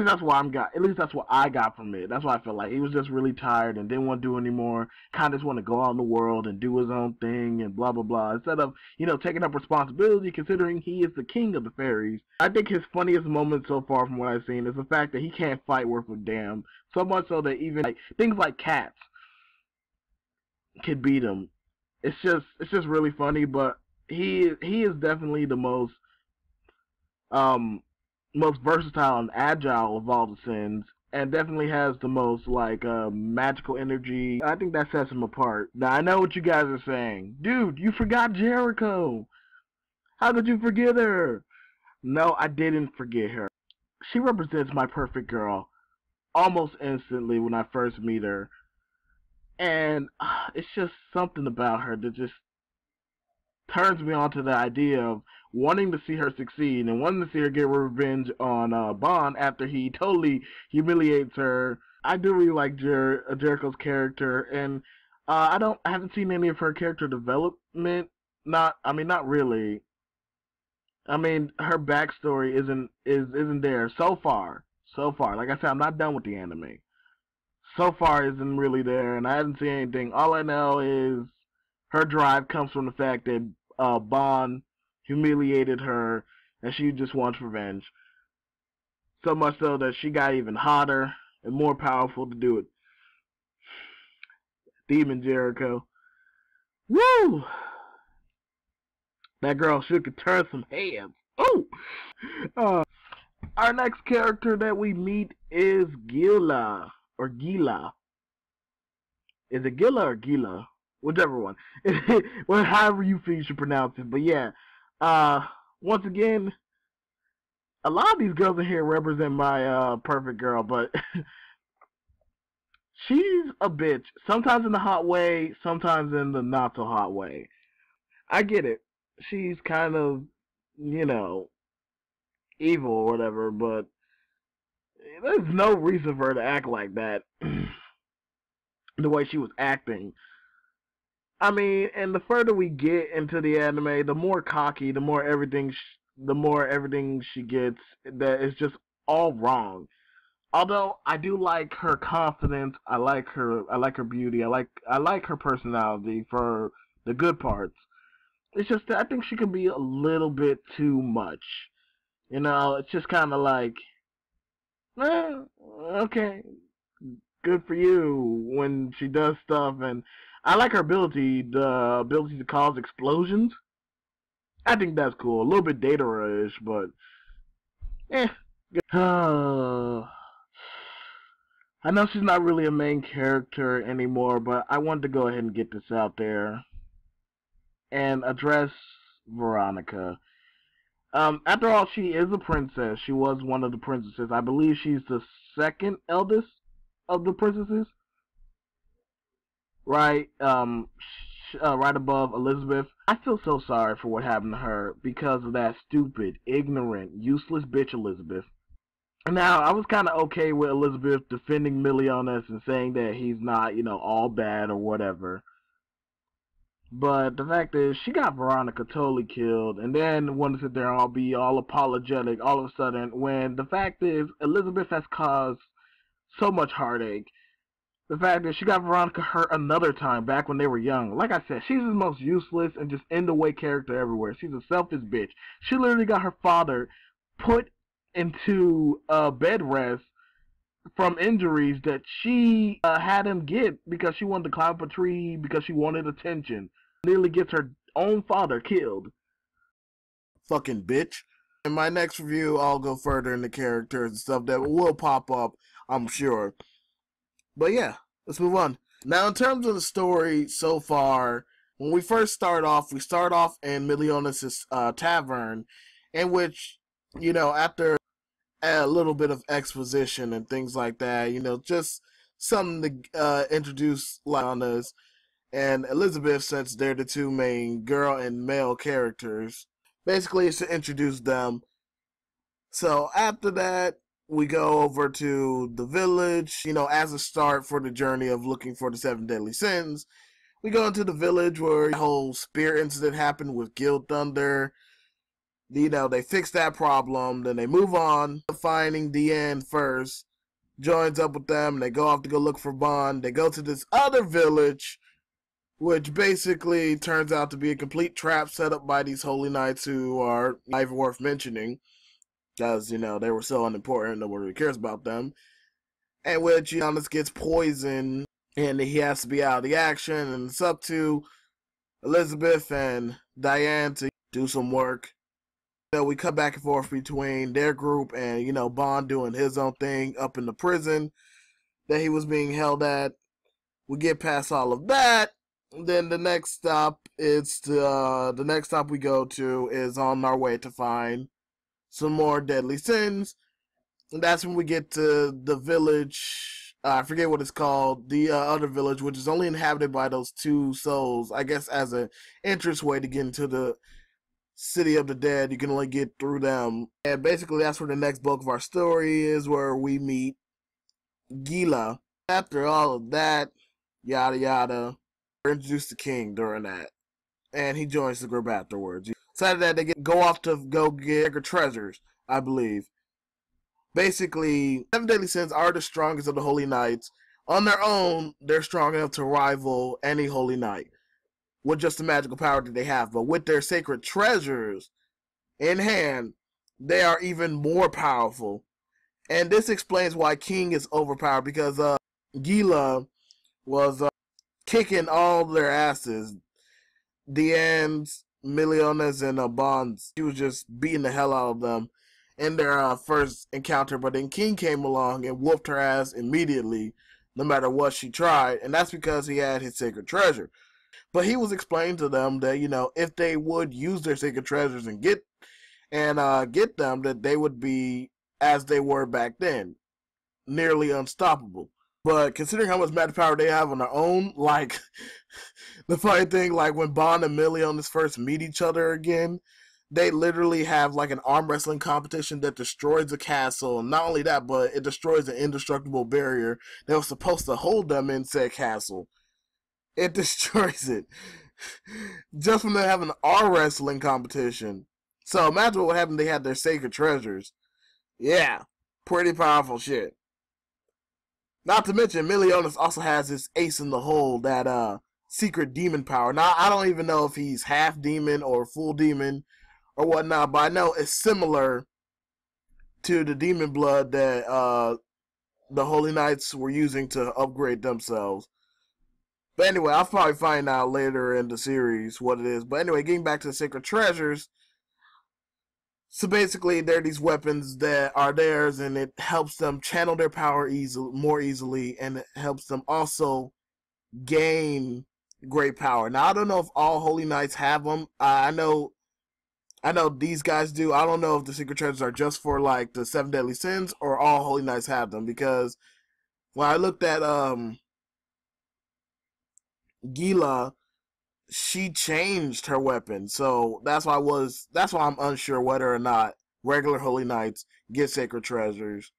That's why at least that's what I got from it. That's why I felt like he was just really tired and didn't want to do anymore. Kind of just want to go out in the world and do his own thing and blah, blah, blah. Instead of, taking up responsibility, considering he is the king of the fairies. I think his funniest moment so far from what I've seen is the fact that he can't fight worth a damn. So much so that even things like cats could beat him. It's just really funny, but he is definitely the most versatile and agile of all the Sins, and definitely has the most magical energy. I think that sets him apart. Now I know what you guys are saying, dude. You forgot Jericho. How could you forget her? No, I didn't forget her. She represents my perfect girl almost instantly when I first meet her, and it's just something about her that just turns me on to the idea of wanting to see her succeed and wanting to see her get revenge on Bond after he totally humiliates her. I do really like Jericho's character, and I haven't seen any of her character development. Not really. I mean, her backstory isn't there so far. So far, like I said, I'm not done with the anime. So far, isn't really there, and I haven't seen anything. All I know is her drive comes from the fact that Bond humiliated her, and she just wants revenge. So much so that she got even hotter and more powerful to do it. Demon Jericho. Woo! That girl sure could turn some heads. Oh! Our next character that we meet is Gila. Or Gila. Is it Gila or Gila? Whichever one. Well, however you feel you should pronounce it. But yeah. Once again, a lot of these girls in here represent my perfect girl, but she's a bitch. Sometimes in the hot way, sometimes in the not so hot way. I get it. She's kind of, evil or whatever, but there's no reason for her to act like that. The way she was acting. I mean, and the further we get into the anime, the more cocky, the more everything she gets that is just all wrong. Although I do like her confidence, I like her beauty, I like her personality for the good parts. It's just that I think she can be a little bit too much. It's just kind of like, okay, good for you when she does stuff, and I like her the ability to cause explosions. I think that's cool. A little bit Data-ish, but I know she's not really a main character anymore, but I wanted to go ahead and get this out there and address Veronica. After all, she is a princess. She was one of the princesses. I believe she's the second eldest of the princesses. Right, right above Elizabeth. I feel so sorry for what happened to her because of that stupid, ignorant, useless bitch Elizabeth. Now, I was kind of okay with Elizabeth defending Miliones and saying that he's not, all bad or whatever. But the fact is, she got Veronica totally killed, and then wanted to sit there and be all apologetic all of a sudden, when the fact is, Elizabeth has caused so much heartache. The fact that she got Veronica hurt another time back when they were young. Like I said, she's the most useless and just in-the-way character everywhere. She's a selfish bitch. She literally got her father put into bed rest from injuries that she had him get because she wanted to climb up a tree because she wanted attention. Nearly gets her own father killed. Fucking bitch. In my next review, I'll go further into characters and stuff that will pop up, I'm sure. But yeah, let's move on. Now, in terms of the story so far, when we first start off, we start off in Miliones' tavern, in which, after a little bit of exposition and things like that, just something to introduce Miliones and Elizabeth, since they're the two main girl and male characters. Basically, it's to introduce them. So after that, we go over to the village, as a start for the journey of looking for the 7 deadly sins. We go into the village where the whole spear incident happened with Guild Thunder. They fix that problem, then they move on to finding Diane first, joins up with them, they go off to go look for Bond. They go to this other village, which basically turns out to be a complete trap set up by these holy knights who are not even worth mentioning, because, they were so unimportant, nobody really cares about them. And which Giannis gets poisoned, and he has to be out of the action, and it's up to Elizabeth and Diane to do some work. We cut back and forth between their group and, Bond doing his own thing up in the prison that he was being held at. We get past all of that. Then the next stop we go to is on our way to find some more deadly sins. And that's when we get to the village. I forget what it's called. The other village, which is only inhabited by those two souls. I guess as an entrance way to get into the City of the Dead, you can only get through them. And basically that's where the next bulk of our story is, where we meet Gila. After all of that, yada yada, we're introduced to King during that. And he joins the group afterwards. Decided that they go off to go get treasures, I believe. Basically, 7 deadly sins are the strongest of the holy knights. On their own, they're strong enough to rival any holy knight with just the magical power that they have. But with their sacred treasures in hand, they are even more powerful. And this explains why King is overpowered, because Gila was kicking all their asses. Diane's, Millionaires, and Bonds. He was just beating the hell out of them in their first encounter. But then King came along and whooped her ass immediately, no matter what she tried. And that's because he had his sacred treasure. But he was explaining to them that, if they would use their sacred treasures and get them, that they would be as they were back then, nearly unstoppable. But considering how much magic power they have on their own, like, the funny thing, like when Bond and Millionaires first meet each other again, they literally have like an arm wrestling competition that destroys the castle. And not only that, but it destroys an indestructible barrier that was supposed to hold them in said castle. It destroys it. Just from them having an arm wrestling competition. So imagine what would happen if they had their sacred treasures. Yeah, pretty powerful shit. Not to mention, Millionaires also has this ace in the hole, that secret demon power. Now, I don't even know if he's half demon or full demon or whatnot, but I know it's similar to the demon blood that the Holy Knights were using to upgrade themselves. But anyway, I'll probably find out later in the series what it is. But anyway, getting back to the sacred treasures. So basically, they're these weapons that are theirs, and it helps them channel their power more easily, and it helps them also gain great power. Now, I don't know if all Holy Knights have them. I know these guys do. I don't know if the secret treasures are just for like the 7 deadly sins or all Holy Knights have them, because when I looked at Gila, she changed her weapon, so that's why I'm unsure whether or not regular Holy Knights get sacred treasures,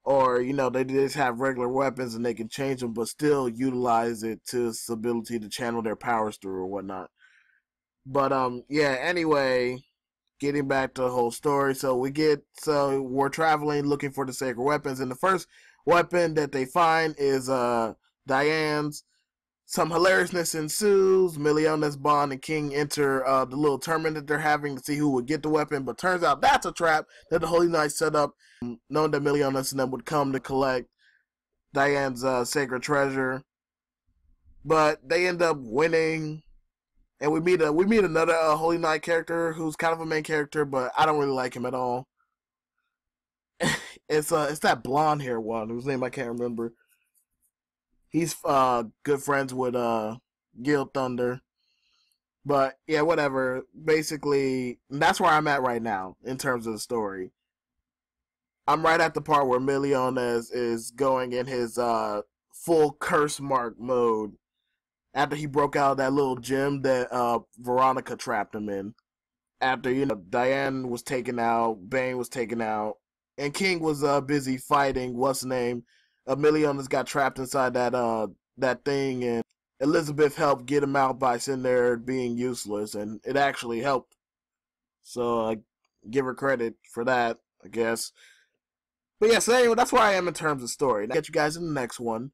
or they just have regular weapons and they can change them, but still utilize it to its ability to channel their powers through or whatnot. But yeah. Anyway, getting back to the whole story, so we're traveling looking for the sacred weapons, and the first weapon that they find is Diane's. Some hilariousness ensues. Millionaires, Bond, and King enter the little tournament that they're having to see who would get the weapon, but turns out that's a trap that the Holy Knights set up, knowing that Millionaires and them would come to collect Diane's sacred treasure. But they end up winning, and we meet another Holy Knight character who's kind of a main character, but I don't really like him at all. It's that blonde hair one whose name I can't remember. He's good friends with Gil Thunder. But yeah, whatever. Basically, that's where I'm at right now in terms of the story. I'm right at the part where Millionaires is going in his full curse mark mode after he broke out of that little gym that Veronica trapped him in. After, Diane was taken out, Bane was taken out, and King was busy fighting what's the name. Millionaires got trapped inside that thing, and Elizabeth helped get him out by sitting there being useless, and it actually helped So I give her credit for that, I guess. But yeah, so anyway, that's where I am in terms of story. I'll get you guys in the next one,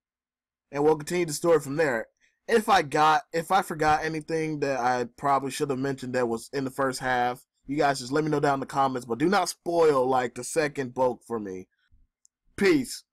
and we'll continue the story from there. If I forgot anything that I probably should have mentioned that was in the first half, you guys just let me know down in the comments. But do not spoil like the second bulk for me. Peace.